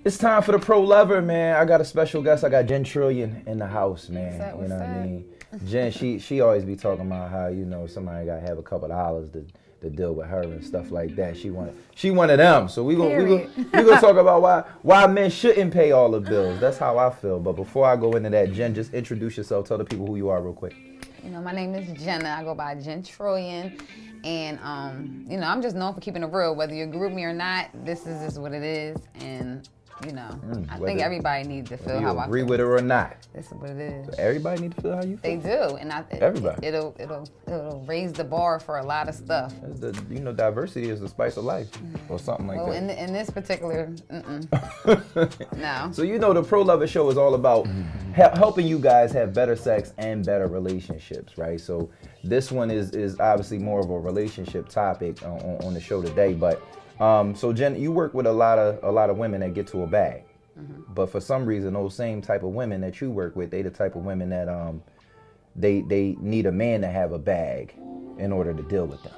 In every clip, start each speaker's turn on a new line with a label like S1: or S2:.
S1: It's time for the Pro Lover, man. I got a special guest. I got Jen Trillion in the house, man.
S2: What's up,
S1: you know
S2: what's
S1: what I
S2: up?
S1: mean? Jen, she always be talking about how, you know, somebody got to have a couple of dollars to deal with her and stuff like that. She one of them. So we gonna talk about why men shouldn't pay all the bills. That's how I feel. But before I go into that, Jen, just introduce yourself. Tell the people who you are real quick.
S2: You know, my name is Jenna. I go by Jen Trillion. And, you know, I'm just known for keeping it real. Whether you agree with me or not, this is just what it is. And, you know, I think everybody needs to feel how I feel.
S1: Agree with it or not.
S2: This is what it is.
S1: So everybody need to feel how you feel.
S2: They do. And
S1: Everybody.
S2: It'll raise the bar for a lot of stuff.
S1: You know, diversity is the spice of life or something like that.
S2: In this particular, no.
S1: So, you know, the Pro Lover Show is all about helping you guys have better sex and better relationships, right? So this one is obviously more of a relationship topic on the show today. But so Jen, you work with a lot of women that get to a bag. But for some reason, those same type of women that you work with, they the type of women that they need a man to have a bag in order to deal with them.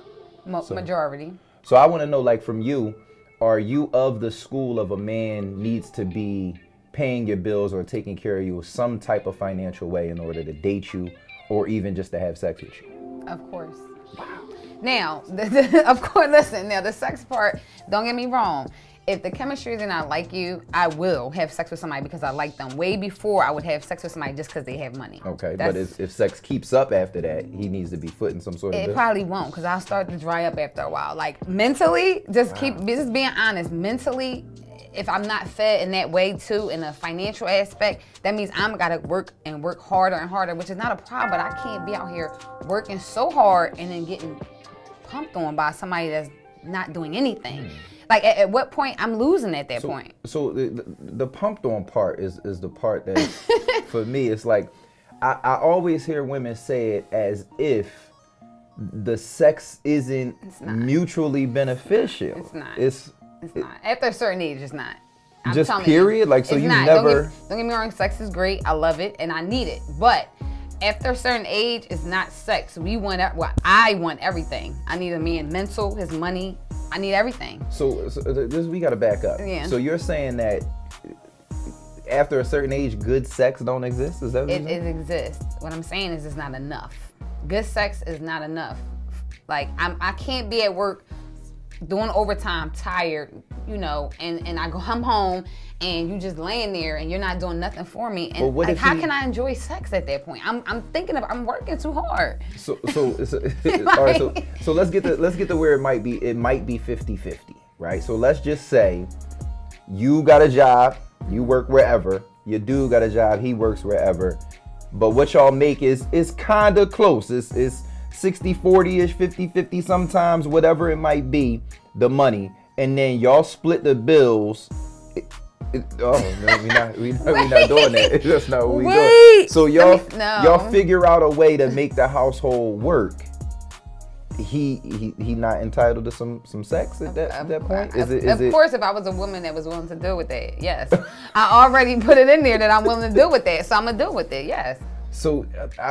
S2: Majority.
S1: So I want to know, like, from you, are you of the school of a man needs to be paying your bills or taking care of you some type of financial way in order to date you or even just to have sex with you?
S2: Of course.
S1: Wow.
S2: Now, of course, listen, now the sex part, don't get me wrong. If the chemistry is and I like you, I will have sex with somebody because I like them way before I would have sex with somebody just because they have money.
S1: Okay, but if sex keeps up after that, he needs to be footing some sort of
S2: It probably won't because I'll start to dry up after a while. Like mentally, just being honest, mentally, if I'm not fed in that way too, in a financial aspect, that means I'm gotta work harder and harder, which is not a problem, but I can't be out here working so hard and then getting pumped on by somebody that's not doing anything. Like at what point I'm losing at that point.
S1: So the pumped on part is the part that for me it's like I always hear women say it as if the sex isn't mutually beneficial.
S2: It's not.
S1: It's
S2: not. After a certain age, it's not. I'm
S1: just period? Like, so you never...
S2: Don't get me wrong, sex is great. I love it and I need it. But after a certain age, it's not sex. I want everything. I need a man mental, his money. I need everything.
S1: So this, we got to back up.
S2: Yeah.
S1: So you're saying that after a certain age, good sex don't exist? Is that what
S2: it exists. What I'm saying is it's not enough. Good sex is not enough. Like, I can't be at work doing overtime, tired, you know, and I'm home and you just laying there and you're not doing nothing for me. And like, how can I enjoy sex at that point? I'm working too hard.
S1: So all right, so let's get to where it might be 50-50, right? So let's just say you got a job, you work wherever, your dude got a job, he works wherever, but what y'all make is kind of close. It's 60-40-ish, 50-50 sometimes, whatever it might be, the money. And then y'all split the bills. Oh, no, we're not doing that. That's not what we doing. So y'all figure out a way to make the household work. He not entitled to some sex at that point? Of
S2: course, if I was a woman that was willing to deal with that, yes. I already put it in there that I'm willing to deal with that, so I'm gonna deal with it, yes.
S1: So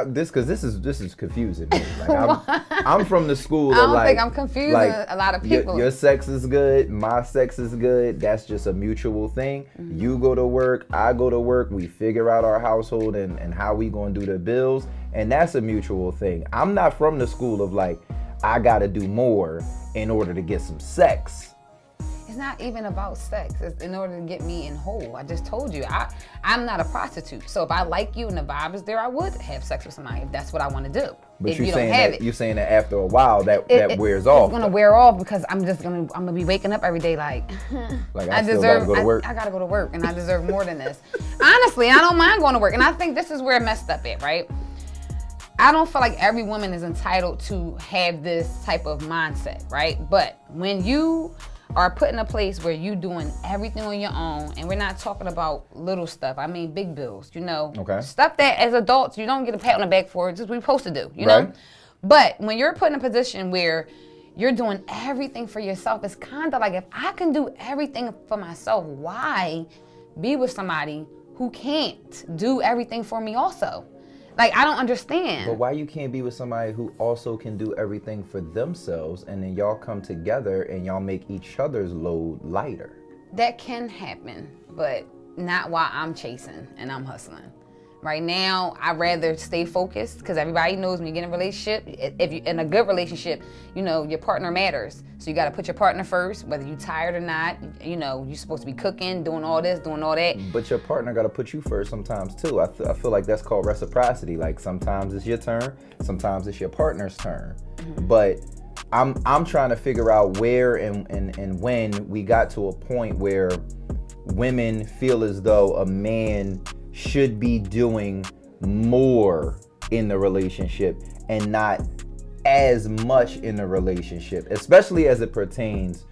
S1: this is confusing me. Like, I'm from the school of
S2: I don't think I'm confusing a lot of people.
S1: Your sex is good, my sex is good. That's just a mutual thing. You go to work, I go to work. We figure out our household and how we gonna do the bills, and that's a mutual thing. I'm not from the school of like I gotta do more in order to get some sex.
S2: It's not even about sex. It's in order to get me in whole. I just told you, I'm not a prostitute. So if I like you and the vibe is there, I would have sex with somebody if that's what I want to do.
S1: But you're saying that after a while that wears off.
S2: It's gonna wear off because I'm gonna be waking up every day like
S1: I still gotta go to work.
S2: I gotta go to work and I deserve more than this. Honestly, I don't mind going to work, and I think this is where it messed up at, right? I don't feel like every woman is entitled to have this type of mindset, right? But when you are put in a place where you doing everything on your own, and we're not talking about little stuff. I mean big bills, you know.
S1: Okay.
S2: Stuff that as adults you don't get a pat on the back for. It's just what we're supposed to do, you know. But when you're put in a position where you're doing everything for yourself, it's kind of like, if I can do everything for myself, why be with somebody who can't do everything for me also? Like, I don't understand.
S1: But why you can't be with somebody who also can do everything for themselves, and then y'all come together and y'all make each other's load lighter?
S2: That can happen, but not while I'm chasing and I'm hustling. Right now, I'd rather stay focused because everybody knows when you get in a relationship, if you're in a good relationship, you know, your partner matters. So you got to put your partner first, whether you're tired or not. You know, you're supposed to be cooking, doing all this, doing all that.
S1: But your partner got to put you first sometimes too. I feel like that's called reciprocity. Like sometimes it's your turn, sometimes it's your partner's turn. Mm-hmm. But I'm trying to figure out where and when we got to a point where women feel as though a man should be doing more in the relationship and not as much in the relationship, especially as it pertains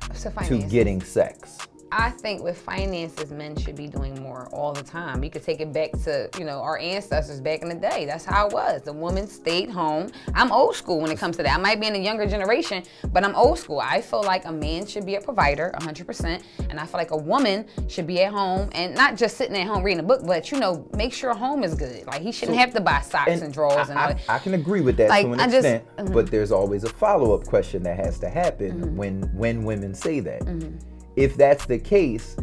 S1: to getting sex.
S2: I think with finances, men should be doing more all the time. You could take it back to, you know, our ancestors back in the day. That's how it was. The woman stayed home. I'm old school when it comes to that. I might be in the younger generation, but I'm old school. I feel like a man should be a provider, 100%. And I feel like a woman should be at home and not just sitting at home reading a book, but, you know, make sure home is good. Like, he shouldn't have to buy socks and drawers and all that.
S1: I can agree with that to an extent, but there's always a follow-up question that has to happen when women say that. If that's the case,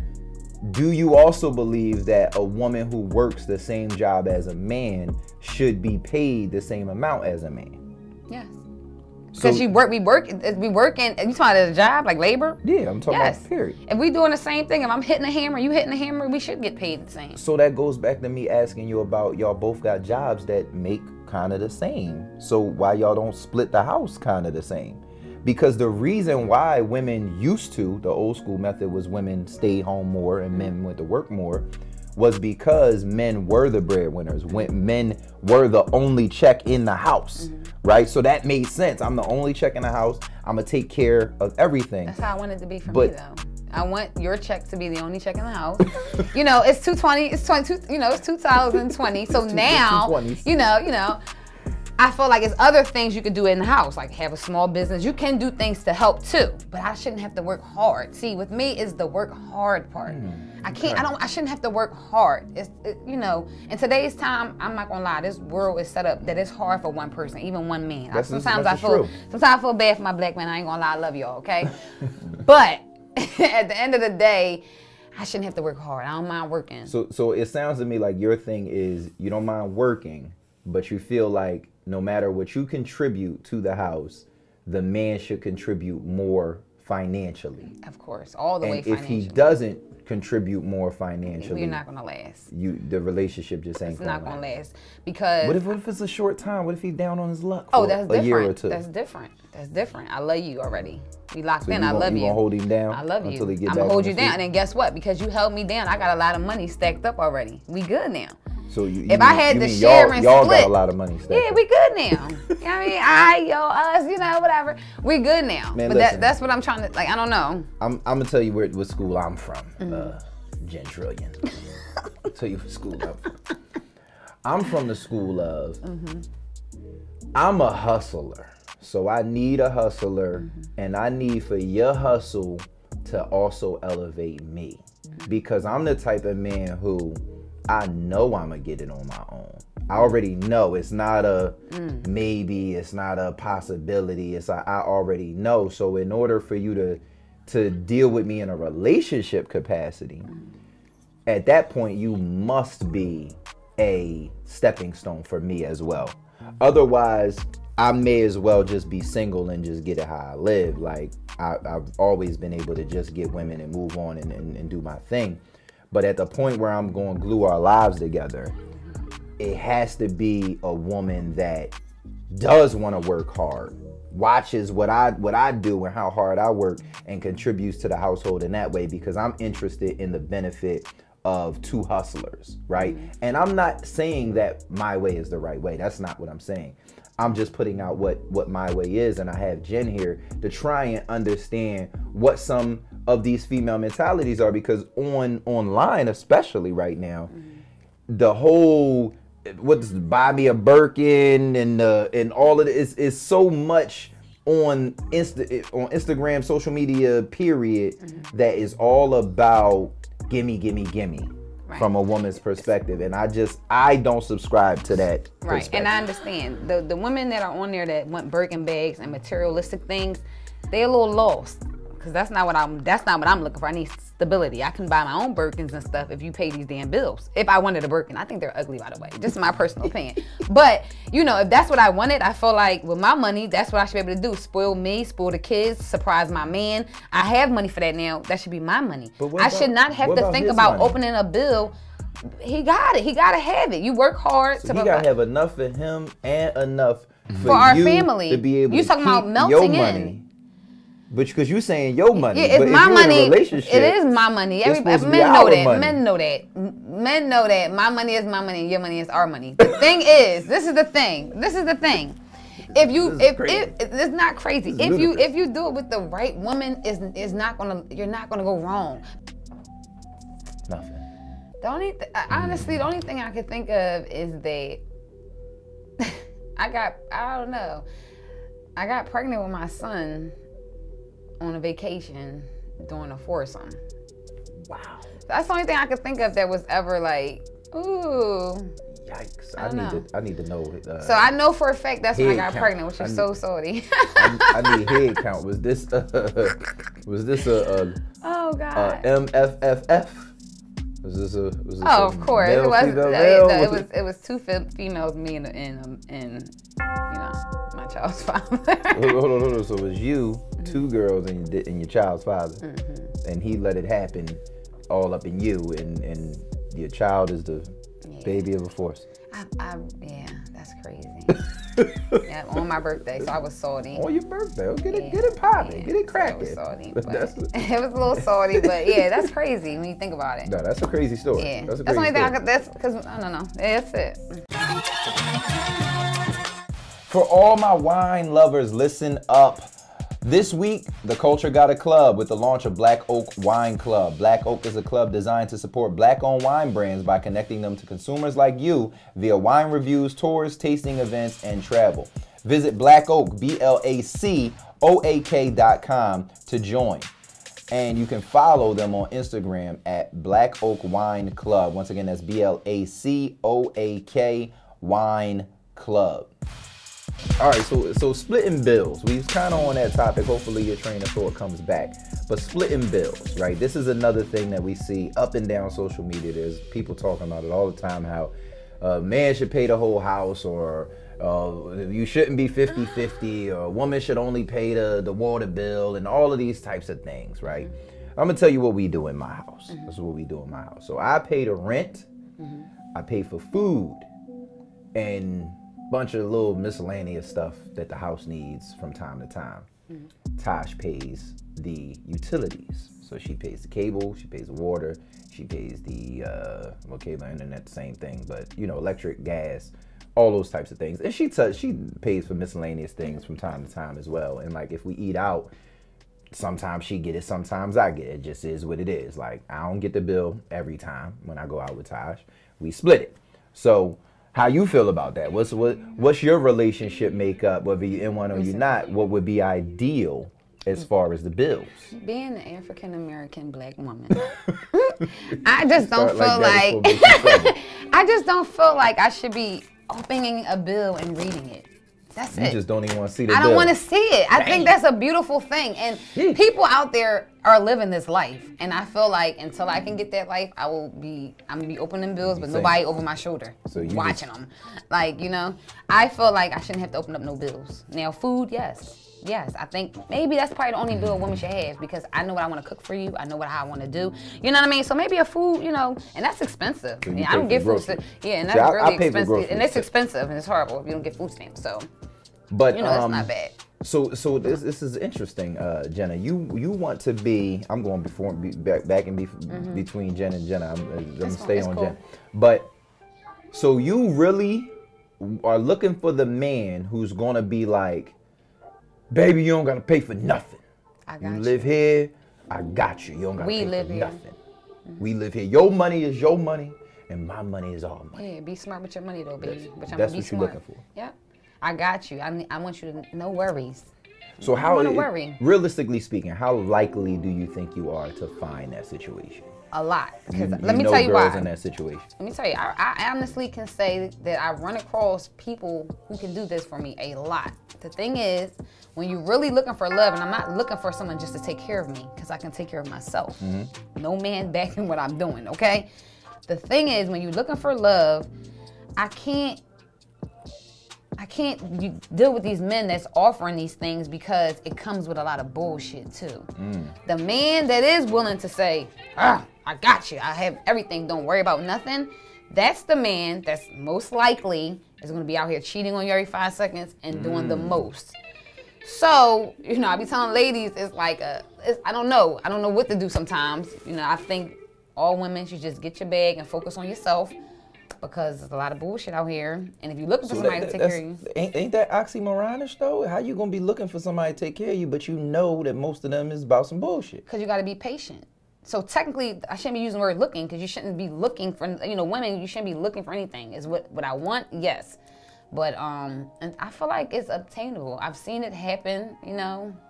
S1: do you also believe that a woman who works the same job as a man should be paid the same amount as a man?
S2: Yes. Because we work, and you talking about a job, like labor?
S1: Yeah, I'm talking about period.
S2: If we doing the same thing, if I'm hitting a hammer, you hitting a hammer, we should get paid the same.
S1: So that goes back to me asking you about y'all both got jobs that make kind of the same. So why y'all don't split the house kind of the same? Because the reason why women used to, the old school method was women stayed home more and men went to work more, was because men were the breadwinners. Men were the only check in the house, right? So that made sense. I'm the only check in the house. I'm gonna take care of everything.
S2: That's how I want it to be for me, though. I want your check to be the only check in the house. You know, it's 220. It's 22. You know, it's 2020. So now, you know. I feel like it's other things you could do in the house, like have a small business. You can do things to help too, but I shouldn't have to work hard. See, with me, it's the work hard part. I shouldn't have to work hard. You know, in today's time, I'm not gonna lie, this world is set up that it's hard for one person, even one man. Sometimes I feel bad for my black men. I ain't gonna lie, I love y'all, okay? But at the end of the day, I shouldn't have to work hard. I don't mind working.
S1: So it sounds to me like your thing is you don't mind working, but you feel like no matter what you contribute to the house, the man should contribute more financially.
S2: Of course, all the way financially.
S1: If he doesn't contribute more financially,
S2: we're not gonna last.
S1: The relationship just ain't gonna last. It's not gonna
S2: last because.
S1: What if it's a short time? What if he's down on his luck for a year or two?
S2: That's different. That's different. I love you already. We locked in. I love you.
S1: You gonna hold him down?
S2: I love you.
S1: Until he get
S2: I'm
S1: back
S2: gonna hold you
S1: on
S2: down, and then guess what? Because you held me down, I got a lot of money stacked up already. We good now.
S1: So
S2: if I had to share and
S1: y'all
S2: split,
S1: got a lot of money.
S2: Yeah, we good now. You know what I mean? Us, you know, whatever. We good now.
S1: Man,
S2: but
S1: listen,
S2: that's what I'm trying to, like, I don't know.
S1: I'm gonna tell you what school I'm from. Gentrillion. I'll tell you what school I'm from. I'm from the school of, I'm a hustler. So I need a hustler, and I need for your hustle to also elevate me. Because I'm the type of man who, I know I'm gonna get it on my own. I already know it's not a maybe, it's not a possibility. I already know. So in order for you to deal with me in a relationship capacity, at that point you must be a stepping stone for me as well. Otherwise, I may as well just be single and just get it how I live. Like I've always been able to just get women and move on and do my thing. But at the point where I'm going to glue our lives together, it has to be a woman that does want to work hard, watches what I do and how hard I work, and contributes to the household in that way, because I'm interested in the benefit of two hustlers, right? And I'm not saying that my way is the right way. That's not what I'm saying. I'm just putting out what my way is, and I have Jen here to try and understand what some of these female mentalities are, because online, especially right now, the whole buy me a Birkin and all of it is so much on Instagram, social media, period, that is all about gimme, gimme, gimme. Right. From a woman's perspective, and I don't subscribe to that.
S2: Right, and I understand the women that are on there that want Birkin bags and materialistic things, they're a little lost. because that's not what I'm looking for. I need stability. I can buy my own Birkins and stuff if you pay these damn bills. If I wanted a Birkin, I think they're ugly, by the way. Just my personal opinion. But you know, if that's what I wanted, I feel like with my money, that's what I should be able to do. Spoil me, spoil the kids, surprise my man. I have money for that now. That should be my money. I should not have to think about opening a bill. He got it. He got to have it. You work hard.
S1: So he got to have enough for him and enough
S2: for our
S1: you
S2: family
S1: to be able
S2: you
S1: to
S2: talking
S1: keep
S2: about melting
S1: your
S2: in.
S1: Money. But because you're saying your money,
S2: yeah, it's
S1: but
S2: my
S1: if you're
S2: money.
S1: in a relationship,
S2: it is my money. Men know that. Men know that. Men know that my money is my money and your money is our money. The thing is, this is the thing. If it's not crazy. If you do it with the right woman, you're not gonna go wrong.
S1: Nothing.
S2: Honestly, the only thing I can think of is that I got pregnant with my son on a vacation doing a foursome.
S1: Wow.
S2: That's the only thing I could think of that was ever like, ooh.
S1: Yikes. I need to know.
S2: So I know for a fact that's when I got pregnant, which is so salty.
S1: I need head count. Was this oh God. MFFF? Was this
S2: of course.
S1: Male,
S2: it was two females, me and you know, my child's father.
S1: Hold on. So it was you, two girls, and your child's father, and he let it happen all up in you, and your child is the baby of a force.
S2: Yeah, that's crazy. Yeah, on my birthday, so I was salty.
S1: On your birthday, get it popping, get it cracking.
S2: It was salty, it was a little salty, but yeah, that's crazy when you think about it.
S1: No, that's a crazy story.
S2: Yeah,
S1: that's
S2: the only thing I could. That's because I don't know. Yeah, that's it.
S1: For all my wine lovers, listen up. This week, the culture got a club with the launch of Black Oak Wine Club. Black Oak is a club designed to support Black-owned wine brands by connecting them to consumers like you via wine reviews, tours, tasting events, and travel. Visit Black Oak, BLACOAK.com to join. And you can follow them on Instagram at Black Oak Wine Club. Once again, that's BLACOAK Wine Club. All right, so splitting bills. We was kind of on that topic. Hopefully your train of thought comes back. But splitting bills, right? This is another thing that we see up and down social media. There's people talking about it all the time, how a man should pay the whole house, or you shouldn't be 50-50, or a woman should only pay the water bill, and all of these types of things, right? I'm going to tell you what we do in my house. This is what we do in my house. So I pay the rent. I pay for food. And bunch of little miscellaneous stuff that the house needs from time to time. Tosh pays the utilities. So she pays the cable, she pays the water, she pays the cable, internet, the same thing, but you know, electric, gas, all those types of things. And she pays for miscellaneous things from time to time as well. And like if we eat out, sometimes she get it, sometimes I get it. It just is what it is. Like I don't get the bill every time when I go out with Tosh. We split it. So how you feel about that? What's your relationship makeup, whether you're in one or you're not? What would be ideal as far as the bills? Being
S2: an African American Black woman, I just don't feel like I just don't feel like I should be opening a bill and reading it. That's it.
S1: You just don't even want to see the bill.
S2: I don't want to see it. I think that's a beautiful thing. And people out there are living this life. And I feel like until I can get that life, I'm going to be opening bills, but nobody over my shoulder watching them. Like, you know, I feel like I shouldn't have to open up no bills. Now, food, yes. Yes, I think maybe that's probably the only bill a woman should have, because I know what I want to cook for you. I know how I want to do. You know what I mean? So maybe a food, you know, and that's expensive.
S1: So
S2: I don't get food stamps. Yeah, and that's really expensive. And it's expensive, and it's horrible if you don't get food stamps. So,
S1: but
S2: you know, it's not bad.
S1: So this is interesting, Jenna. You want to be? I'm going back and between Jenna and Jenna. I'm gonna stay on cool. Jenna. But so you really are looking for the man who's gonna be like, baby, you don't gotta pay for nothing. You live here, I got you. You don't gotta pay for nothing. We live here. Your money is your money, and my money is our money.
S2: Yeah, be smart with your money though, baby.
S1: That's what you're looking for.
S2: Yeah. I got you. I want you to no worries.
S1: So
S2: how, worry.
S1: realistically speaking, how likely do you think you are to find that situation?
S2: A lot.
S1: You
S2: Let me tell you
S1: girls
S2: why.
S1: in that situation.
S2: Let me tell you, I honestly can say that I run across people who can do this for me a lot. The thing is, when you're really looking for love, and I'm not looking for someone just to take care of me, because I can take care of myself. No man backing what I'm doing, okay? The thing is, when you're looking for love, I can't deal with these men that's offering these things because it comes with a lot of bullshit too. The man that is willing to say, I got you, I have everything, don't worry about nothing, that's the man that's most likely is going to be out here cheating on you every 5 seconds and doing the most. So, I be telling ladies, it's like, I don't know what to do sometimes. I think all women should just get your bag and focus on yourself, because there's a lot of bullshit out here. And if you're looking for somebody to take care of you.
S1: Ain't that oxymoronish though? How you gonna be looking for somebody to take care of you, but you know that most of them is about some bullshit?
S2: Because you gotta be patient. So technically, I shouldn't be using the word looking, because you shouldn't be looking for, women, you shouldn't be looking for anything. Is what I want, yes. But and I feel like it's obtainable. I've seen it happen,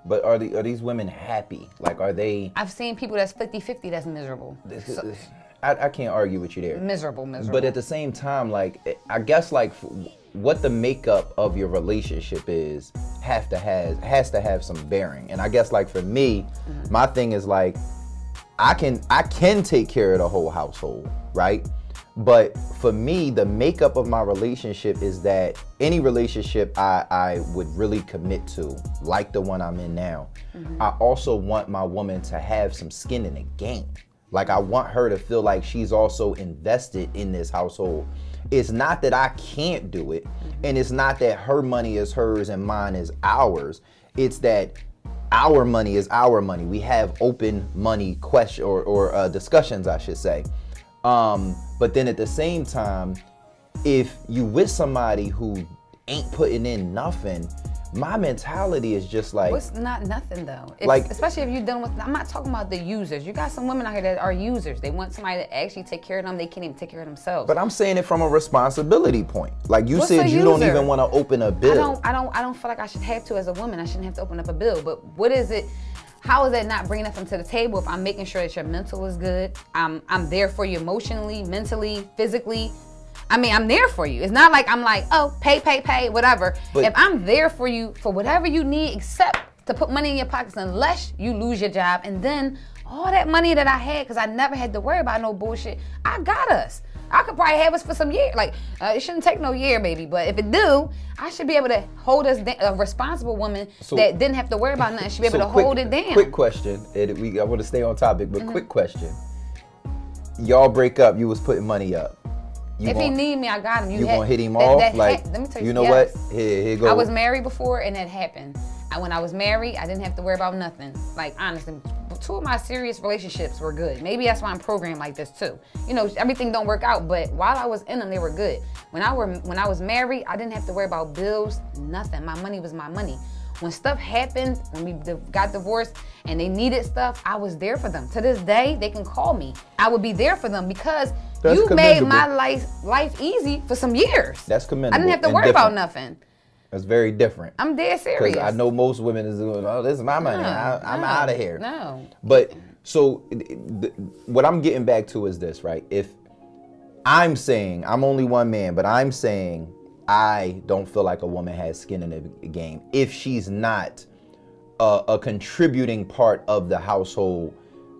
S1: But are these women happy? Like, are they?
S2: I've seen people that's 50-50 that's miserable.
S1: I can't argue with you there.
S2: Miserable.
S1: But at the same time, like, I guess, like, what the makeup of your relationship is has to have some bearing. And I guess, like, for me, my thing is, like, I can take care of the whole household, right? But for me, the makeup of my relationship is that any relationship I would really commit to, like the one I'm in now, I also want my woman to have some skin in the game. Like, I want her to feel like she's also invested in this household. It's not that I can't do it, and it's not that her money is hers and mine is ours. It's that our money is our money. We have open money question or discussions, I should say. But then at the same time, if you with somebody who ain't putting in nothing, my mentality is just like...
S2: What's not nothing, though? Like, especially if you're done with... I'm not talking about the users. You got some women out here that are users. They want somebody to actually take care of them. They can't even take care of themselves.
S1: But I'm saying it from a responsibility point. Like, you said you don't even want to open a bill.
S2: I don't feel like I should have to as a woman. I shouldn't have to open up a bill. But what is it... How is that not bringing nothing to the table if I'm making sure that your mental is good? I'm there for you emotionally, mentally, physically. I mean, I'm there for you. It's not like I'm like, oh, pay, whatever. But if I'm there for you for whatever you need, except to put money in your pockets, unless you lose your job, and then all that money that I had, because I never had to worry about no bullshit, I got us. I could probably have us for some years. Like, it shouldn't take no year, baby. But if it do, I should be able to hold us, a responsible woman that didn't have to worry about nothing. Should be able to hold it down.
S1: Quick question. I want to stay on topic, but quick question. Y'all break up, you was putting money up.
S2: If he need me, I got him.
S1: You gonna hit him off? Like,
S2: let me tell you,
S1: you know what? Here go.
S2: I was married before, and that happened. And when I was married, I didn't have to worry about nothing. Like, honestly, 2 of my serious relationships were good. Maybe that's why I'm programmed like this too. Everything don't work out, but while I was in them, they were good. When I was married, I didn't have to worry about bills, nothing. My money was my money. When stuff happened, when we got divorced and they needed stuff, I was there for them. To this day, they can call me. I would be there for them because you made my life easy for some years.
S1: That's commendable.
S2: I didn't have to worry about nothing.
S1: That's very different.
S2: I'm dead serious.
S1: Because I know most women is doing, oh, this is my money. I'm out of here.
S2: No.
S1: But so what I'm getting back to is this, right? If I'm saying, I'm only one man, but I'm saying I don't feel like a woman has skin in the game if she's not a contributing part of the household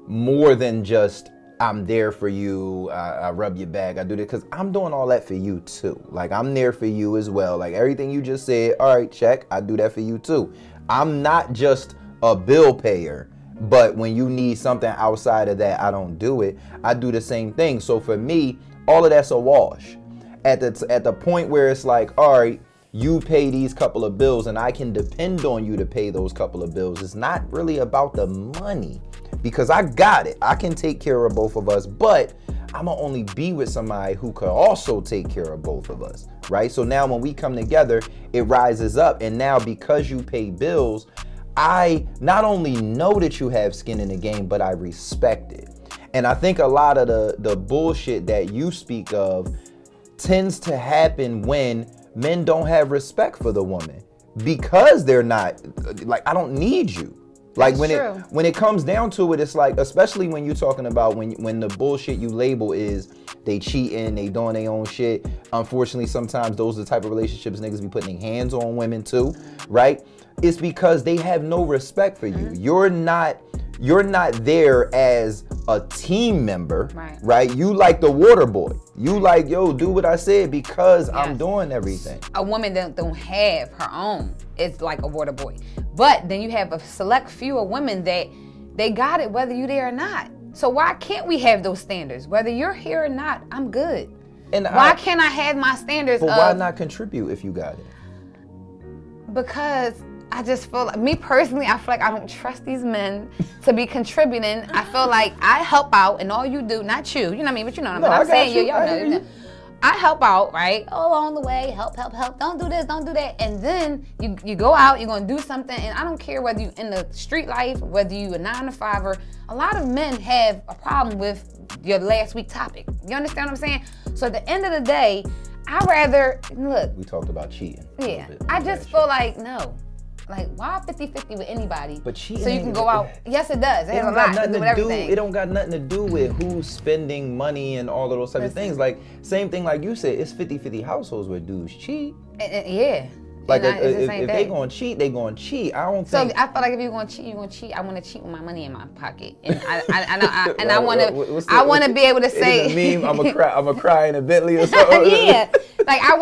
S1: more than just I'm there for you, I rub your back, I do this, because I'm doing all that for you too. Like, I'm there for you as well. Like, everything you just said, all right, check, I do that for you too. I'm not just a bill payer, but when you need something outside of that, I don't do it. I do the same thing. So for me, all of that's a wash. At the point where it's like, all right, you pay these couple of bills and I can depend on you to pay those couple of bills. It's not really about the money, because I got it. I can take care of both of us, but I'm gonna only be with somebody who could also take care of both of us, right? So now when we come together, it rises up. And now because you pay bills, I not only know that you have skin in the game, but I respect it. And I think a lot of the bullshit that you speak of tends to happen when men don't have respect for the woman. because they're not like, I don't need you. Like
S2: That's
S1: when it comes down to it, it's like, especially when you're talking about when the bullshit you label is they cheating, they doing their own shit. Unfortunately, sometimes those are the type of relationships niggas be putting hands on women too, right? It's because they have no respect for you. You're not there as a team member, right? You like the water boy. You like, yo, do what I said because I'm doing everything.
S2: A woman that don't have her own is like a water boy. But then you have a select few of women that they got it whether you there or not. So why can't we have those standards? Whether you're here or not, I'm good. And why can't I have my standards?
S1: But why not contribute if you got it?
S2: Because I just feel like, me personally, I feel like I don't trust these men to be contributing. I feel like I help out and all you do, not you, you know what I mean? But you know what I mean? I'm saying y'all know. I help out, right? Along the way, help. Don't do this, don't do that. And then you go out, you're gonna do something, and I don't care whether you in the street life, whether you a 9-to-5er. A lot of men have a problem with your last week topic. You understand what I'm saying? So at the end of the day, I'd rather, look.
S1: We talked about cheating.
S2: Yeah, I just feel like, no. Like, why 50-50 with anybody?
S1: But cheating,
S2: so you can go out. Yes, it does. It has a lot to do with everything.
S1: It don't got nothing to do with who's spending money and all of those types of things. Like, same thing like you said, it's 50-50 households where dudes cheat.
S2: Yeah.
S1: Like, if they gonna cheat, they gonna cheat. I don't think.
S2: So I feel like if you're gonna cheat, you're gonna cheat. I want to cheat with my money in my pocket, and I want to be able to say.
S1: Is it a meme? I'm a cry in a Bentley or something.
S2: Yeah, like I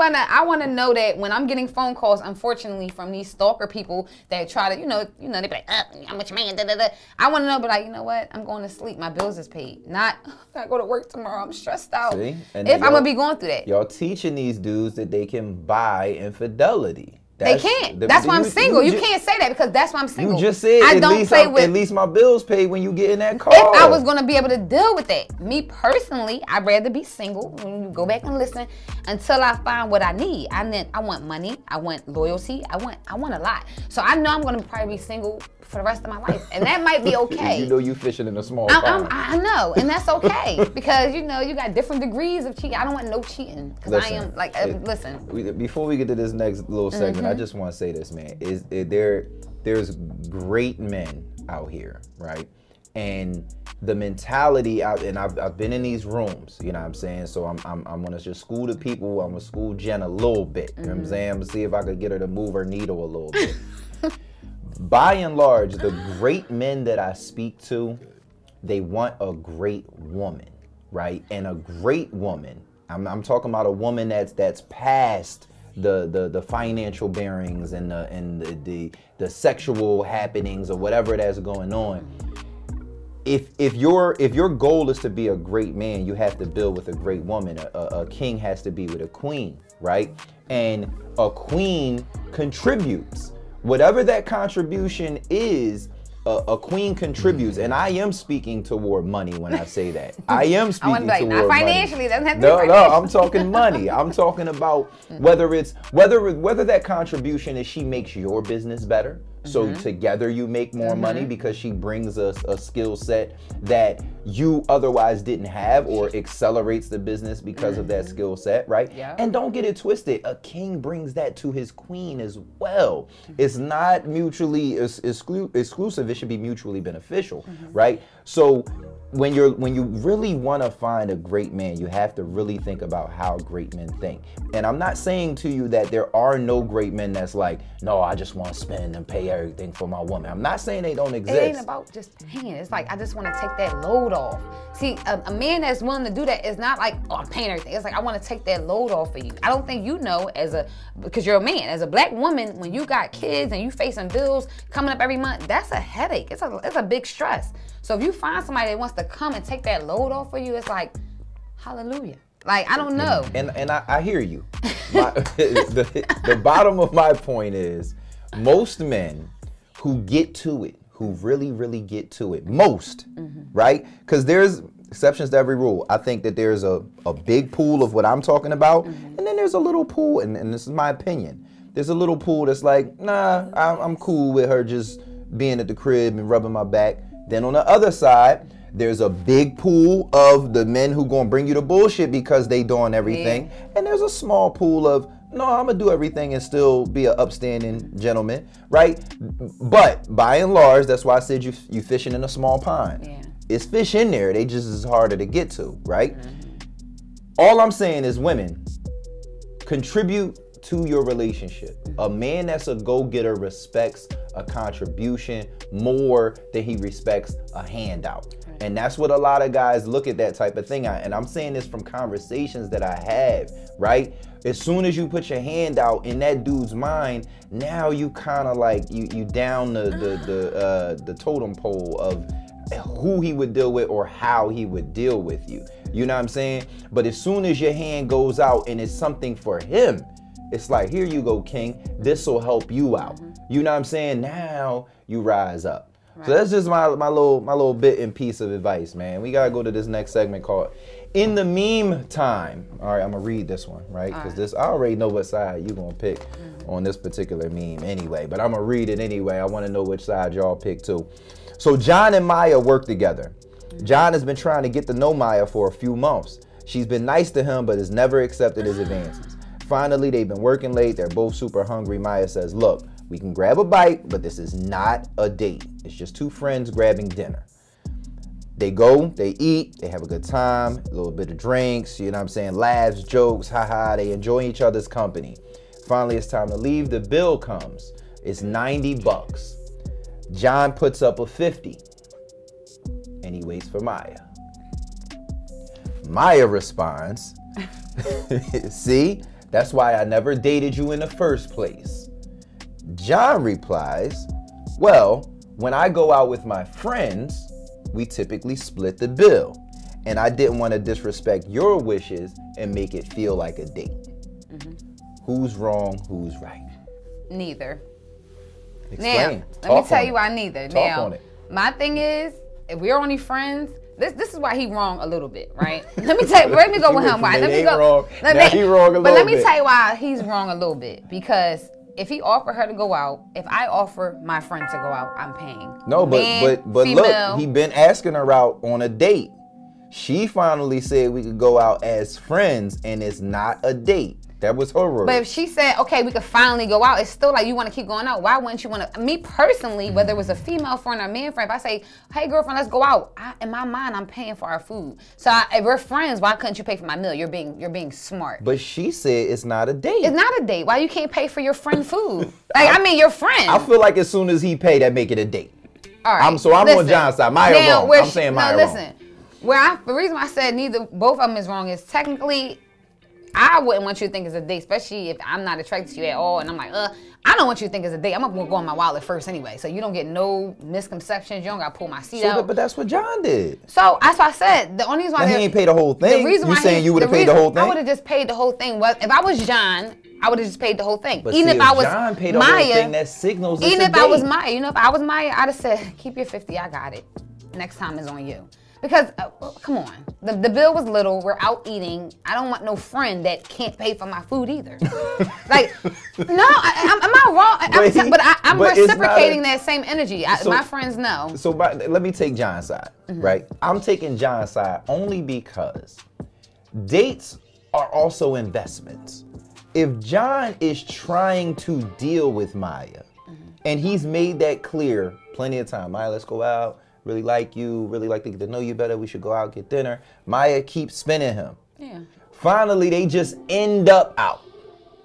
S2: wanna know that when I'm getting phone calls, unfortunately, from these stalker people that try to, you know, they be like, how much man? Da, da, da. I want to know, but like, you know what? I'm going to sleep. My bills is paid. Not I gotta go to work tomorrow. I'm stressed out.
S1: See? And
S2: if I'm gonna be going through that,
S1: y'all teaching these dudes that they can buy infidelity.
S2: They can't. That's why I'm single. You can't say that because that's why I'm single.
S1: You just said at least my bills paid when you get in that car.
S2: If I was going to be able to deal with that. Me personally, I'd rather be single. When you go back and listen until I find what I need. I want money. I want loyalty. I want a lot. So I know I'm going to probably be single for the rest of my life. And that might be okay.
S1: You know you fishing in a small pond.
S2: I know. And that's okay. Because, you know, you got different degrees of cheating. I don't want no cheating. Because I am, like, listen.
S1: Before we get to this next little segment, I just want to say this, man. There's great men out here, right? And the mentality out, and I've been in these rooms, you know what I'm saying? So I'm gonna just school the people. I'm gonna school Jen a little bit. You know what I'm saying? I'm gonna see if I could get her to move her needle a little bit. By and large, the great men that I speak to, they want a great woman, right? And a great woman, I'm talking about a woman that's past the financial bearings and the sexual happenings or whatever that's going on. If your goal is to be a great man, you have to build with a great woman. A king has to be with a queen, right? And a queen contributes. Whatever that contribution is, a queen contributes, and I am speaking toward money when I say that. I am speaking toward
S2: not financially.
S1: Money.
S2: Doesn't have to be financially.
S1: No, I'm talking money. I'm talking about whether that contribution is she makes your business better. So together you make more money because she brings us a skill set that you otherwise didn't have, or accelerates the business because of that skill set, right?
S2: Yeah.
S1: And don't get it twisted. A king brings that to his queen as well. It's not mutually exclusive. It should be mutually beneficial, right? So when you really want to find a great man, you have to really think about how great men think. And I'm not saying to you that there are no great men that's like, no, I just want to spend and pay everything for my woman. I'm not saying they don't exist.
S2: It ain't about just paying. It's like, I just want to take that load off. See, a man that's willing to do that is not like, oh, I'm paying everything. It's like, I want to take that load off of you. I don't think you know, because you're a man, as a black woman, when you got kids and you facing bills coming up every month, that's a headache. It's a big stress. So if you find somebody that wants to come and take that load off for you, it's like, hallelujah. Like, I don't know.
S1: And I hear you. The bottom of my point is, most men who get to it, who really, really get to it, most, right? Because there's exceptions to every rule. I think that there's a big pool of what I'm talking about, and then there's a little pool, and this is my opinion, there's a little pool that's like, nah, I'm cool with her just being at the crib and rubbing my back. Then on the other side, there's a big pool of the men who gonna bring you the bullshit because they doing everything. Yeah. And there's a small pool of No, I'm gonna do everything and still be an upstanding gentleman, right? But by and large, that's why I said you fishing in a small pond.
S2: Yeah.
S1: It's fish in there. They just is harder to get to, right? All I'm saying is, women, contribute to your relationship. A man that's a go-getter respects a contribution more than he respects a handout. And that's what a lot of guys look at that type of thing at. And I'm saying this from conversations that I have, right? As soon as you put your hand out in that dude's mind, now you kind of like, you down the totem pole of who he would deal with or how he would deal with you. You know what I'm saying? But as soon as your hand goes out and it's something for him, it's like, here you go, king. This will help you out. You know what I'm saying? Now you rise up. Right. So that's just my little bit and piece of advice, man. We gotta go to this next segment called In the Meantime. All right, I'm gonna read this one, right? Because this, I already know what side you gonna pick on this particular meme anyway, but I'm gonna read it anyway. I wanna know which side y'all pick too. So John and Maya work together. John has been trying to get to know Maya for a few months. She's been nice to him, but has never accepted his advances. Finally, they've been working late. They're both super hungry. Maya says, look, we can grab a bite, but this is not a date. It's just two friends grabbing dinner. They go, they eat, they have a good time, a little bit of drinks, you know what I'm saying, laughs, jokes, haha, they enjoy each other's company. Finally, it's time to leave. The bill comes. It's 90 bucks. John puts up a 50, and he waits for Maya. Maya responds, see, that's why I never dated you in the first place. John replies, well, when I go out with my friends, we typically split the bill. And I didn't want to disrespect your wishes and make it feel like a date. Who's wrong? Who's right?
S2: Neither.
S1: Explain.
S2: Now, let me tell you why neither.
S1: Talk on it.
S2: My thing is, if we're only friends, this is why he wrong a little bit, right? Let me tell you, let me go with him. Why? Let me go.
S1: Wrong. Now he wrong a little bit.
S2: But let me tell you why he's wrong a little bit. Because if he offered her to go out, if I offer my friend to go out, I'm paying. No,
S1: but look, he been asking her out on a date. She finally said we could go out as friends, and it's not a date. That was her word. But
S2: if she said, okay, we could finally go out, it's still like you want to keep going out. Why wouldn't you want to? Me personally, whether it was a female friend or a man friend, if I say, hey, girlfriend, let's go out, in my mind, I'm paying for our food. So if we're friends, why couldn't you pay for my meal? You're being smart.
S1: But she said it's not a date.
S2: It's not a date. Why you can't pay for your friend food? Like, I mean, your friend.
S1: I feel like as soon as he pay, that make it a date.
S2: All right.
S1: I'm on John's side. Maya wrong. I'm saying Maya wrong. Listen,
S2: the reason why I said both of them is wrong is technically, I wouldn't want you to think it's a date, especially if I'm not attracted to you at all. And I'm like, I don't want you to think it's a date. I'm going to go on my wallet first anyway. So you don't get no misconceptions. You don't got to pull my seat out.
S1: But that's what John did.
S2: So that's why I said, the only reason why...
S1: he ain't paid the whole thing. You saying you would have paid the whole thing?
S2: I would have just paid the whole thing. Well, if I was John, I would have just paid the whole thing.
S1: But even if I was John paid the whole thing, that signals
S2: even if I was Maya, if I was Maya, I'd have said, keep your 50, I got it. Next time is on you. Because, come on, the bill was little, we're out eating. I don't want no friend that can't pay for my food either. Like, no, am I wrong? But I'm reciprocating that same energy. My friends know.
S1: So let me take John's side, right? I'm taking John's side only because dates are also investments. If John is trying to deal with Maya, and he's made that clear plenty of time, Maya, let's go out. Really like you, really like to get to know you better. We should go out, get dinner. Maya keeps spinning him.
S2: Yeah.
S1: Finally, they just end up out.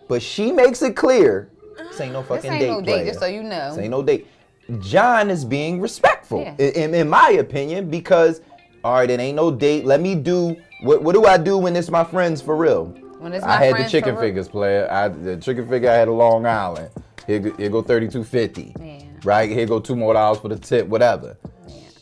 S1: But she makes it clear, this ain't no fucking date,
S2: no date, just so you know.
S1: This ain't no date. John is being respectful, in my opinion, because, all right, it ain't no date. Let me do, what do I do when it's my friends for real?
S2: When it's my
S1: I had the chicken fingers, player. The chicken figure I had a Long Island. Here go $32.50.
S2: Yeah.
S1: Right? Here go $2 more for the tip, whatever.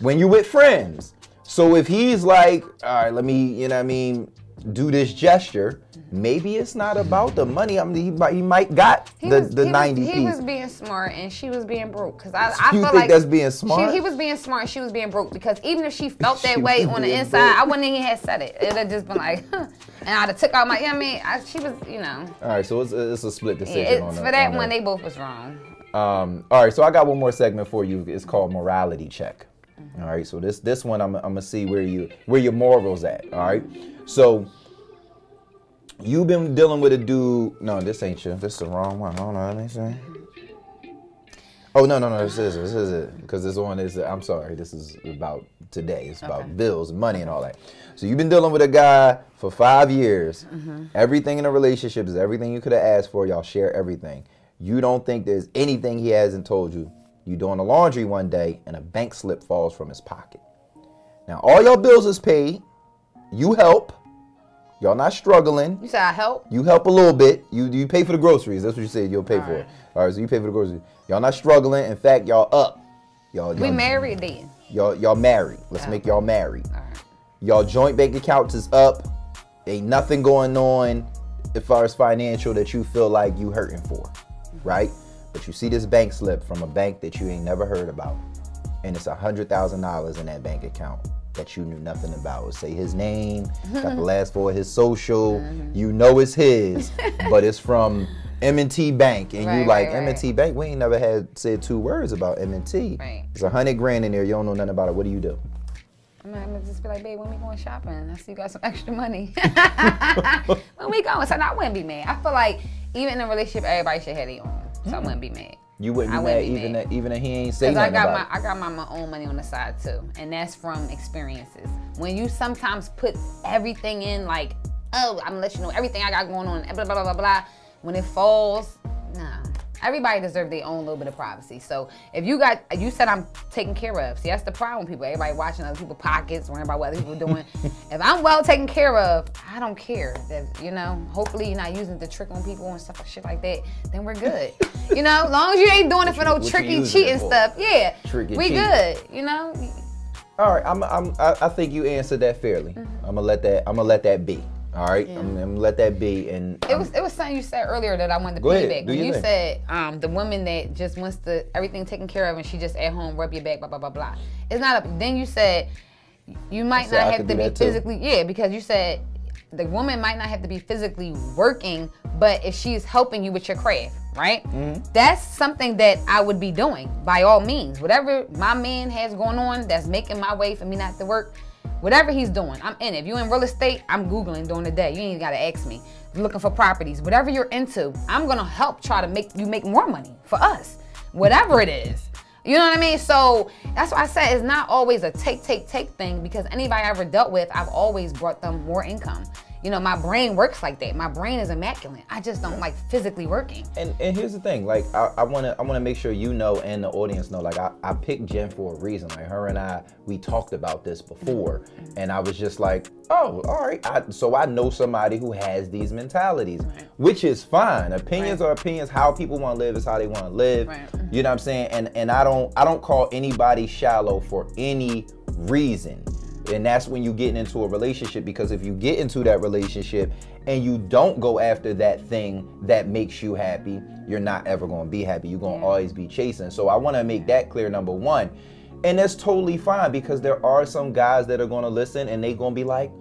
S1: When you with friends. So if he's like, all right, let me, you know what I mean, do this gesture, maybe it's not about the money. I mean, he might got the 90 piece.
S2: He was being smart and she was being broke. Because I feel
S1: think
S2: like
S1: that's being smart?
S2: He was being smart and she was being broke. Because even if she felt that way on the inside, I wouldn't even have said it. It'd have just been like, huh. And I'd have took out my, she was, you know.
S1: All right, so it's a split decision on that.
S2: For that one, they both was wrong.
S1: All right, so I got one more segment for you. It's called Morality Check. All right, so this one I'm gonna see where your morals at. All right, so You've been dealing with a dude. No, this ain't you. This is the wrong one. Hold on, let me see. Oh, no, this is it. Because this one is, I'm sorry, this is about today. It's about bills and money and all that. So you've been dealing with a guy for 5 years. Everything in a relationship is everything you could have asked for. Y'all share everything. You don't think there's anything he hasn't told you. You doing the laundry one day and a bank slip falls from his pocket. Now, all your bills is paid. You help. Y'all not struggling.
S2: You said I help?
S1: You help a little bit. You pay for the groceries. That's what you said you'll pay for it. All right, so you pay for the groceries. Y'all not struggling. In fact, y'all up.
S2: We married then.
S1: Y'all married. Let's make y'all married.
S2: All right.
S1: Y'all joint bank accounts is up. Ain't nothing going on as far as financial that you feel like you hurting for, right? But you see this bank slip from a bank that you ain't never heard about, and it's $100,000 in that bank account that you knew nothing about. Say his name, got the last four of his social. You know it's his, but it's from M&T Bank, and you like M&T Bank. We ain't never had said 2 words about M&T.
S2: Right.
S1: It's $100,000 in there. You don't know nothing about it. What do you do?
S2: I'm gonna just be like, babe, when we going shopping? I see you got some extra money. When we going? So I wouldn't be mad. I feel like even in a relationship, everybody should have their own. So I wouldn't be mad.
S1: You wouldn't be mad even if he ain't say nothing about it.
S2: I got my own money on the side too, and that's from experiences. When you sometimes put everything in, like, oh, I'm gonna let you know everything I got going on, blah blah blah blah blah. When it falls, nah. Everybody deserves their own little bit of privacy. So if you said I'm taken care of. See, that's the problem with people. Everybody watching other people's pockets, worrying about what other people are doing. If I'm well taken care of, I don't care. That, hopefully you're not using it to trick on people and stuff, shit like that. Then we're good. As long as you ain't doing it for no tricky cheating stuff. Yeah, we good.
S1: All right, I think you answered that fairly. I'm gonna let that be. All right, yeah. I'm gonna let that be. And
S2: it was something you said earlier that I wanted to piggyback. When you said the woman that just wants everything taken care of and she just at home rub your back, blah blah blah blah. It's not then you said you might not have to be physically because you said the woman might not have to be physically working, but if she's helping you with your craft, right? That's something that I would be doing by all means. Whatever my man has going on that's making my way for me not to work. Whatever he's doing, I'm in it. If you're in real estate, I'm Googling during the day. You ain't got to ask me. If you're looking for properties, whatever you're into, I'm going to help try to make you make more money for us. Whatever it is. You know what I mean? So that's why I said it's not always a take thing, because anybody I ever dealt with, I've always brought them more income. My brain works like that. My brain is immaculate. I just don't like physically working.
S1: And here's the thing, like I wanna make sure and the audience know, like I picked Jen for a reason. Like her and we talked about this before, and I was just like, oh, all right. So I know somebody who has these mentalities, which is fine. Opinions are opinions. How people want to live is how they want to live. You know what I'm saying? And I don't call anybody shallow for any reason. And that's when you get into a relationship, because if you get into that relationship and you don't go after that thing that makes you happy, you're not ever going to be happy. You're going to always be chasing. So I want to make that clear, number one. And that's totally fine, because there are some guys that are going to listen and they going to be like,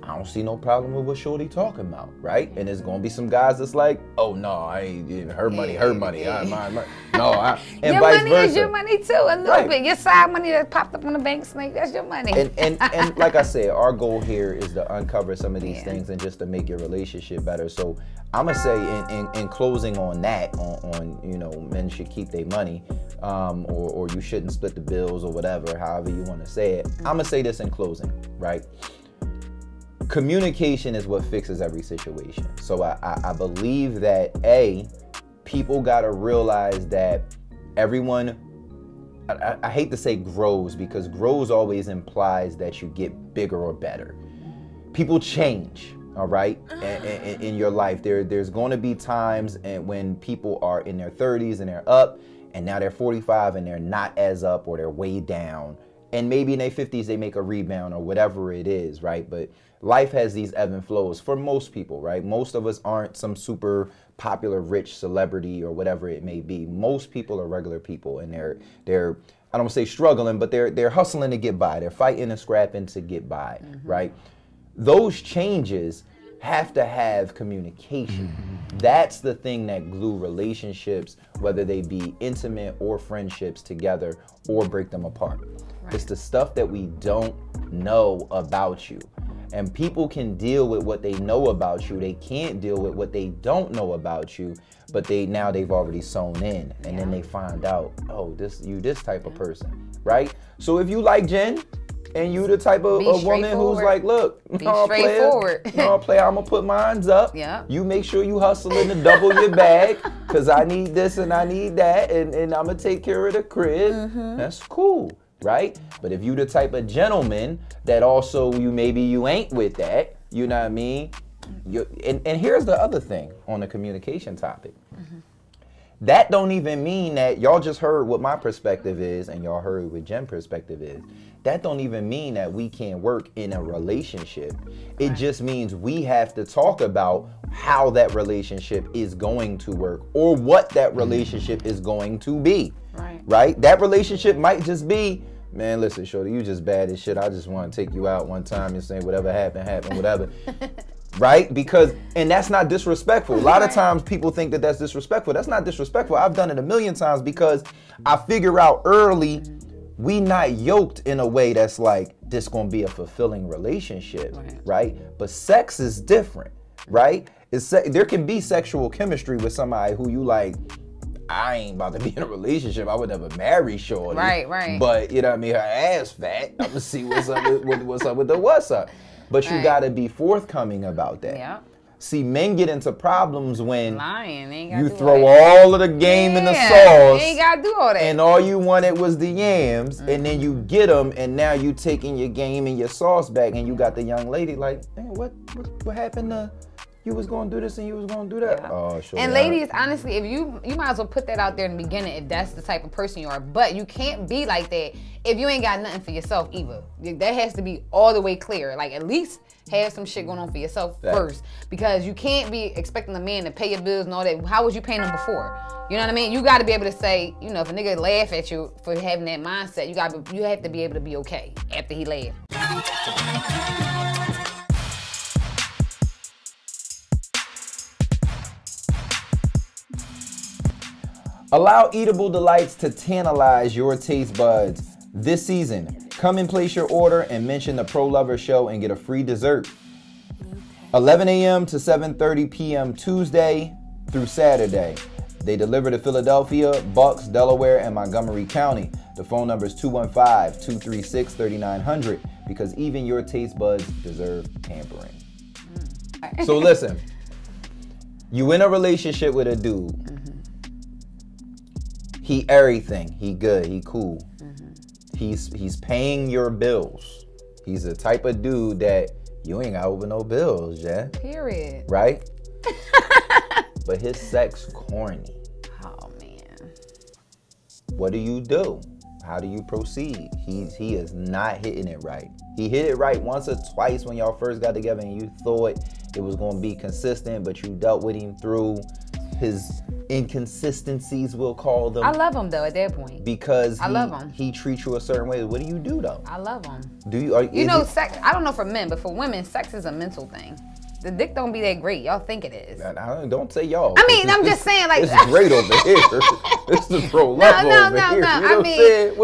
S1: I don't see no problem with what Shorty talking about, right? And there's gonna be some guys that's like, oh no, I ain't her money, mine. No, and
S2: your
S1: vice
S2: money
S1: versa.
S2: Is your money too, a little bit. Your side money that popped up on the bank snake, that's your money.
S1: And like I said, our goal here is to uncover some of these things and just to make your relationship better. So I'm gonna say in closing on that, on men should keep their money, or you shouldn't split the bills or whatever, however you want to say it. I'm gonna say this in closing, right? Communication is what fixes every situation. So I believe that people gotta realize that everyone, I hate to say grows, because grows always implies that you get bigger or better. People change, all right, in your life. There's going to be times when people are in their 30s and they're up, and now they're 45 and they're not as up, or they're way down. And maybe in their 50s they make a rebound or whatever it is, right? But life has these ebb and flows for most people, right? Most of us aren't some super popular rich celebrity or whatever it may be. Most people are regular people, and they're I don't want to say struggling, but they're hustling to get by. They're fighting and scrapping to get by, right? Those changes have to have communication. That's the thing that glue relationships, whether they be intimate or friendships, together or break them apart. It's the stuff that we don't know about you. And people can deal with what they know about you. They can't deal with what they don't know about you, but they've already sewn in, and then they find out, oh, you this type of person, right? So if you like Jen, and you the type of a woman who's like, look,
S2: straightforward.
S1: I'm gonna put mines up.
S2: Yeah.
S1: You make sure you hustling to double your bag, because I need this and I need that, and I'm gonna take care of the crib. That's cool, right? But if you the type of gentleman that also maybe you ain't with that, you know what I mean? And here's the other thing on the communication topic. That don't even mean that y'all just heard what my perspective is and y'all heard what Jen's perspective is. That don't even mean that we can't work in a relationship. It just means we have to talk about how that relationship is going to work or what that relationship is going to be. Right? That relationship might just be, man, listen, shorty, you just bad as shit. I just want to take you out one time and say whatever happened, whatever. Right? Because, and that's not disrespectful. A lot of times people think that that's disrespectful. That's not disrespectful. I've done it a million times because I figure out early we not yoked in a way that's like, this gonna be a fulfilling relationship, right? But sex is different, right? There can be sexual chemistry with somebody who you like, I ain't about to be in a relationship. I would never marry shorty.
S2: Right.
S1: But, you know what I mean? Her ass fat. I'm gonna see what's up with the what's up. But you gotta be forthcoming about that. Yeah. See, men get into problems when you throw all of the game in the sauce.
S2: You ain't gotta do all that.
S1: And all you wanted was the yams, and then you get them, and now you taking your game and your sauce back, and you got the young lady like, man, what happened to? You was gonna do this and you was gonna do that.
S2: Yeah.
S1: Oh, sure.
S2: And ladies, honestly, if you might as well put that out there in the beginning if that's the type of person you are. But you can't be like that if you ain't got nothing for yourself either. That has to be all the way clear. Like at least have some shit going on for yourself first, because you can't be expecting a man to pay your bills and all that. How was you paying them before? You know what I mean? You got to be able to say, you know, if a nigga laugh at you for having that mindset, you have to be able to be okay after he laughed.
S1: Allow eatable delights to tantalize your taste buds this season. Come and place your order and mention the Pro Lover Show and get a free dessert. 11 a.m. to 7:30 p.m. Tuesday through Saturday. They deliver to Philadelphia, Bucks, Delaware, and Montgomery County. The phone number is 215-236-3900 because even your taste buds deserve pampering. So listen, you in a relationship with a dude. He everything. He good. He cool. He's paying your bills. He's the type of dude that you ain't got over no bills, yeah. Period. Right? But his sex corny.
S2: Oh man.
S1: What do? How do you proceed? He is not hitting it right. He hit it right once or twice when y'all first got together and you thought it was gonna be consistent, but you dealt with him through his inconsistencies, we'll call them.
S2: I love him though at that point.
S1: Because
S2: I love him.
S1: He treats you a certain way. What do you do though?
S2: I love him.
S1: Do you?
S2: You know, sex, I don't know for men, but for women, sex is a mental thing. The dick don't be that great. Y'all think it is.
S1: Don't say y'all.
S2: I mean, I'm just saying, like,
S1: it's great over here. It's the pro level over here. You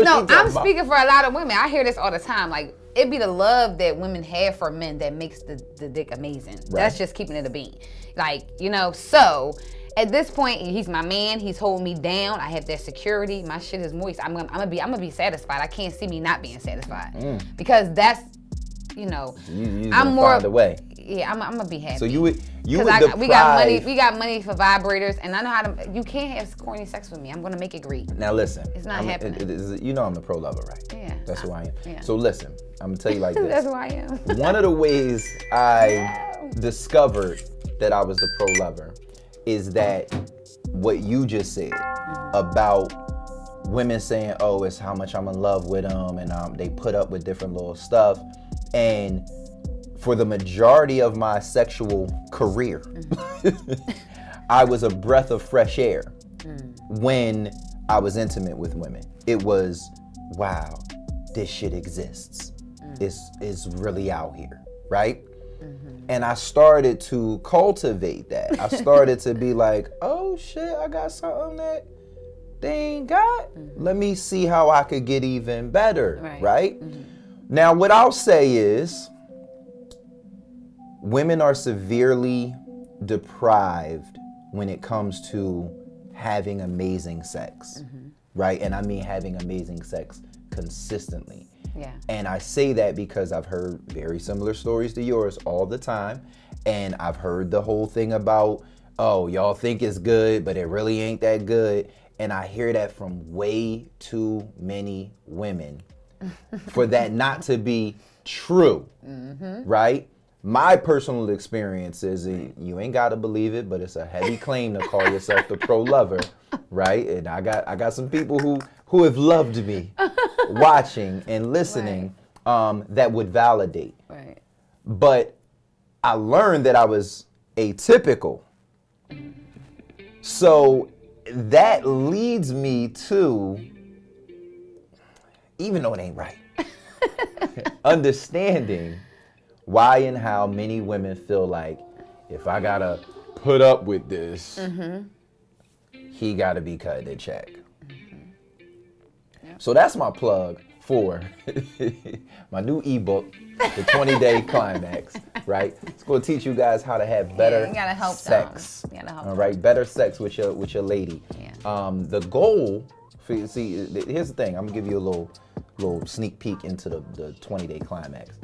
S1: know
S2: I mean, I'm speaking for a lot of women. I hear this all the time. Like, it be the love that women have for men that makes the dick amazing. Right. That's just keeping it a beat. Like, you know, so at this point, he's my man. He's holding me down. I have that security. My shit is moist. I'm gonna be satisfied. I can't see me not being satisfied because that's, you know, I'm more
S1: find a way.
S2: Yeah, I'm gonna be happy.
S1: So we
S2: got money for vibrators, and I know how to. You can't have corny sex with me. I'm gonna make it great.
S1: Now listen,
S2: it's not happening.
S1: You know I'm the pro lover, right?
S2: Yeah,
S1: that's who I am.
S2: Yeah.
S1: So listen, I'm gonna tell you like this.
S2: That's who I am.
S1: One of the ways I discovered that I was the pro lover is that what you just said about women saying, "Oh, it's how much I'm in love with them," and they put up with different little stuff, and for the majority of my sexual career, I was a breath of fresh air when I was intimate with women. It was, wow, this shit exists. It's really out here, right? And I started to cultivate that. I started to be like, oh shit, I got something that they ain't got. Let me see how I could get even better, right? Now, what I'll say is, women are severely deprived when it comes to having amazing sex, right? And I mean having amazing sex consistently.
S2: Yeah.
S1: And I say that because I've heard very similar stories to yours all the time. And I've heard the whole thing about, oh, y'all think it's good, but it really ain't that good. And I hear that from way too many women for that not to be true, right? My personal experience is, you ain't got to believe it, but it's a heavy claim to call yourself the pro lover, right? And I got some people who have loved me watching and listening, that would validate.
S2: Right.
S1: But I learned that I was atypical. So that leads me to, even though it ain't right, understanding why and how many women feel like, if I gotta put up with this, he gotta be cutting a check. So that's my plug for my new ebook, the 20-Day Climax, right? It's going to teach you guys how to have better
S2: you gotta help
S1: sex.
S2: them. You gotta help
S1: all right, better sex with your lady.
S2: Yeah.
S1: The goal, here's the thing. I'm gonna give you a little sneak peek into the 20-Day Climax.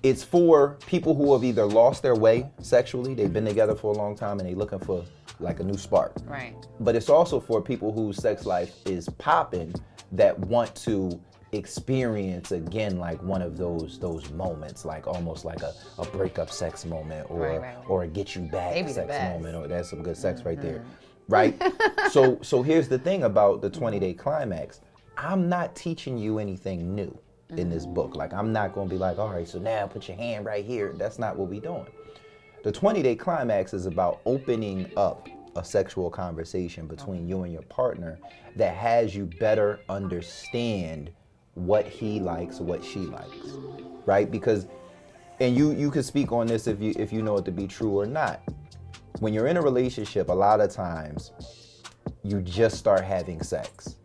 S1: It's for people who have either lost their way sexually, they've been together for a long time, and they're looking for like a new spark.
S2: Right.
S1: But it's also for people whose sex life is popping, that want to experience again like one of those moments, like almost like a breakup sex moment, or or a get you back sex moment, or that's some good sex right there, right? So here's the thing about the 20-Day Climax. I'm not teaching you anything new in this book. Like, I'm not going to be like, all right, so now put your hand right here. That's not what we're doing. The 20-Day Climax is about opening up a sexual conversation between you and your partner that has you better understand what he likes, what she likes, right? Because, and you can speak on this if you know it to be true or not. When you're in a relationship, a lot of times you just start having sex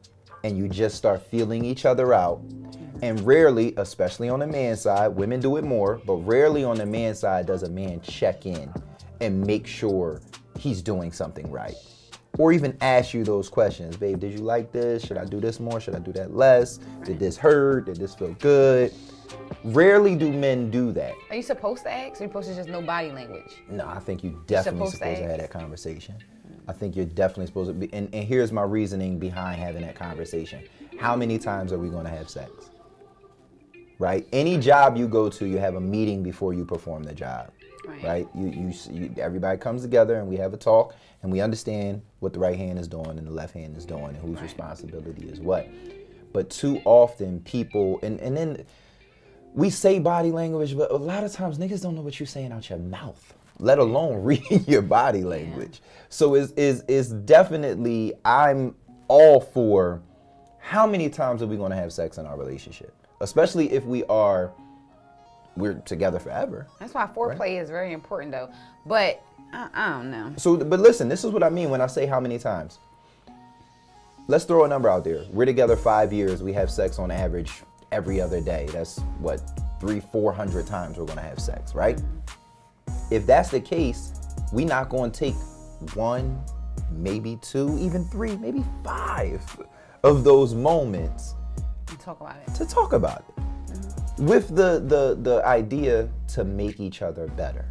S1: and you just start feeling each other out. And rarely, especially on the man's side, women do it more, but rarely on the man's side does a man check in and make sure he's doing something right. Or even ask you those questions. Babe, did you like this? Should I do this more? Should I do that less? Did this hurt? Did this feel good? Rarely do men do that.
S2: Are you supposed to ask, or are you supposed to just know body language?
S1: No, I think you're definitely supposed to have that conversation. I think you're definitely supposed to be, and here's my reasoning behind having that conversation. How many times are we going to have sex? Right? Any job you go to, you have a meeting before you perform the job. Right? You everybody comes together and we have a talk and we understand what the right hand is doing and the left hand is doing and whose responsibility is what. But too often people, and then we say body language, but a lot of times niggas don't know what you're saying out your mouth, let alone reading your body language. So it's definitely, I'm all for, how many times are we going to have sex in our relationship? Especially if we're together forever.
S2: That's why foreplay is very important, though. But I don't know. So,
S1: but listen, this is what I mean when I say how many times. Let's throw a number out there. We're together 5 years. We have sex on average every other day. That's what, 300-400 times we're going to have sex, right? If that's the case, we're not going to take 1, maybe 2, even 3, maybe 5 of those moments
S2: to talk about it. With the idea to make each other better.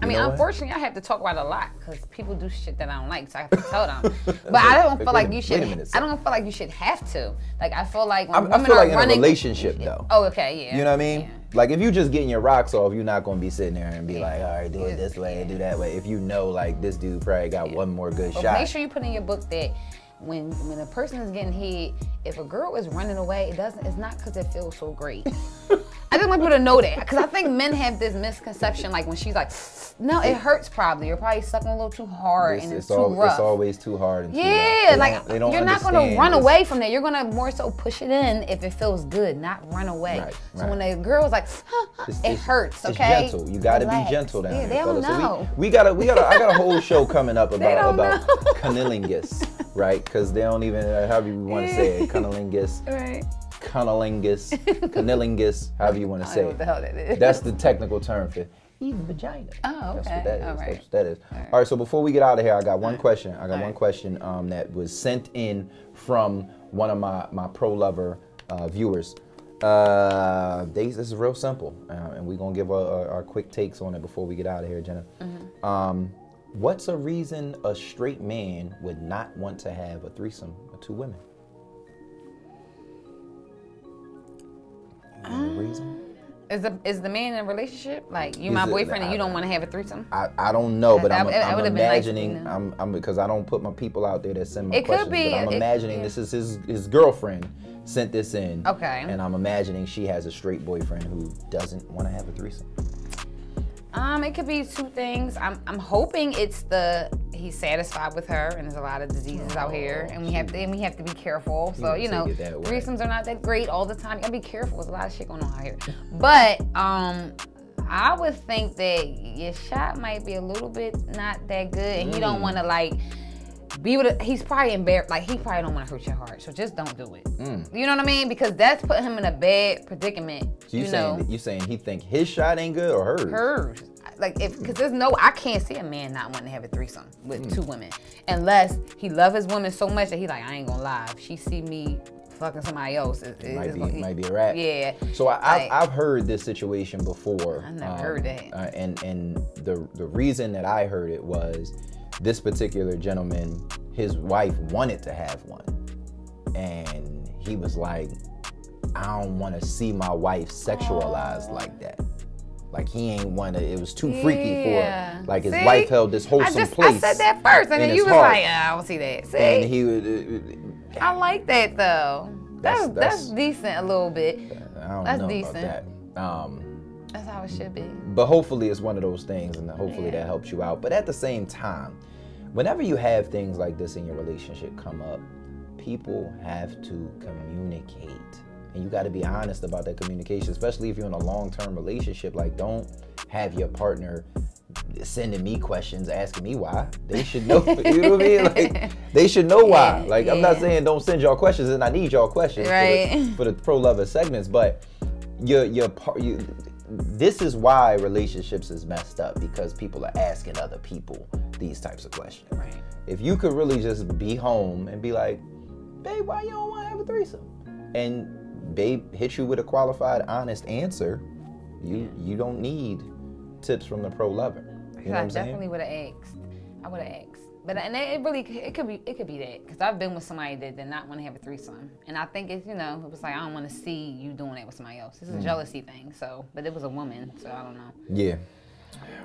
S2: I mean, unfortunately, I have to talk about it a lot because people do shit that I don't like, so I have to tell them. But I don't feel like you should. I don't feel like you should have to. Like, I feel like when women are running,
S1: in a relationship, though.
S2: Oh, okay, yeah.
S1: You know what I mean? Yeah. Like, if you just getting your rocks off, you're not gonna be sitting there and be like, all right, do it this way, do that way. If you know, like, this dude probably got one more good shot.
S2: Make sure you put in your book that when a person is getting hit, if a girl is running away, it's not because it feels so great. I just want people to know that, because I think men have this misconception, like when she's like, no, it hurts probably. You're probably sucking a little too hard and it's too rough.
S1: It's always too hard and too
S2: rough.
S1: Like
S2: you're not going to run away from that. You're going to more so push it in if it feels good, not run away.
S1: Right,
S2: so when a girl's like, it hurts, okay?
S1: It's gentle. You got to be gentle down here.
S2: They don't know.
S1: So I got a whole show coming up about cunnilingus, right? Because they don't even, however you want to say it, cunnilingus.
S2: Right.
S1: Cunnilingus, however you want to say it.
S2: What the hell that is.
S1: That's the technical term for it. He's vagina.
S2: Oh, okay.
S1: That's what that is.
S2: All right.
S1: That's what that is. All right. So before we get out of here, I got one question. I got one question that was sent in from one of my pro lover viewers. This is real simple, and we're gonna give our quick takes on it before we get out of here, Jenna. What's a reason a straight man would not want to have a threesome with two women? Any reason?
S2: Is the man in a relationship? Like, you my boyfriend and you don't want to have a threesome?
S1: I don't know, but I'm imagining,
S2: nice,
S1: I'm because I don't put my people out there that send my questions,
S2: could be,
S1: but I'm imagining this is his girlfriend sent this in.
S2: Okay.
S1: And I'm imagining she has a straight boyfriend who doesn't want to have a threesome.
S2: It could be two things. I'm hoping it's he's satisfied with her, and there's a lot of diseases out here, and we have to be careful. So threesomes are not that great all the time. You gotta be careful. There's a lot of shit going on out here. But I would think that your shot might be a little bit not that good, and he don't want to like be with. He's probably embarrassed. Like, he probably don't want to hurt your heart. So just don't do it. You know what I mean? Because that's put him in a bad predicament.
S1: So you saying he think his shot ain't good or hers?
S2: Hers. Like, because I can't see a man not wanting to have a threesome with two women unless he love his woman so much that he like, I ain't gonna lie. If she see me fucking somebody else, it
S1: might be a wrap.
S2: Yeah.
S1: So I've heard this situation before.
S2: I never heard that.
S1: And the reason that I heard it was this particular gentleman, his wife wanted to have one, and he was like, I don't want to see my wife sexualized like that. Like, he ain't want to, it was too freaky for, like, his wife held this wholesome place.
S2: I said that first, and then you was like, I don't see that. See?
S1: And he would.
S2: I like that, though. That's decent a little bit.
S1: I don't know
S2: decent.
S1: about that.
S2: That's how it should be.
S1: But hopefully it's one of those things, and hopefully that helps you out. But at the same time, whenever you have things like this in your relationship come up, people have to communicate. And you got to be honest about that communication, especially if you're in a long-term relationship. Like, don't have your partner sending me questions, asking me why. They should know, you know what I mean? Like, they should know why. Like, I'm not saying don't send y'all questions, and I need y'all questions for the pro lover segments, but this is why relationships is messed up, because people are asking other people these types of questions.
S2: Right.
S1: If you could really just be home and be like, babe, why you don't want to have a threesome? And babe hit you with a qualified, honest answer, you don't need tips from the pro lover. You know what I'm saying?
S2: Definitely would have asked. I would have asked. But it could be that, because I've been with somebody that did not want to have a threesome, and I think it's, it was like, I don't want to see you doing that with somebody else. This is a jealousy thing. So, but it was a woman, so I don't know.
S1: Yeah.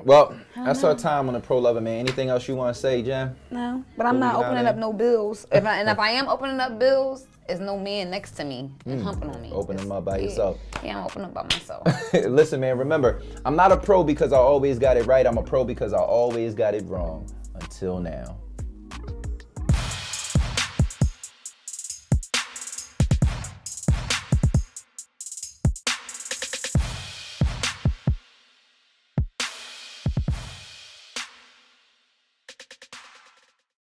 S1: Well, that's our time on the pro lover, man. Anything else you want to say, Jen?
S2: No, but I'm not opening up no bills. If I am opening up bills, there's no man next to me and humping on me.
S1: Open them up by yourself.
S2: Yeah, I'm opening up by myself.
S1: Listen, man, remember, I'm not a pro because I always got it right. I'm a pro because I always got it wrong. Until now.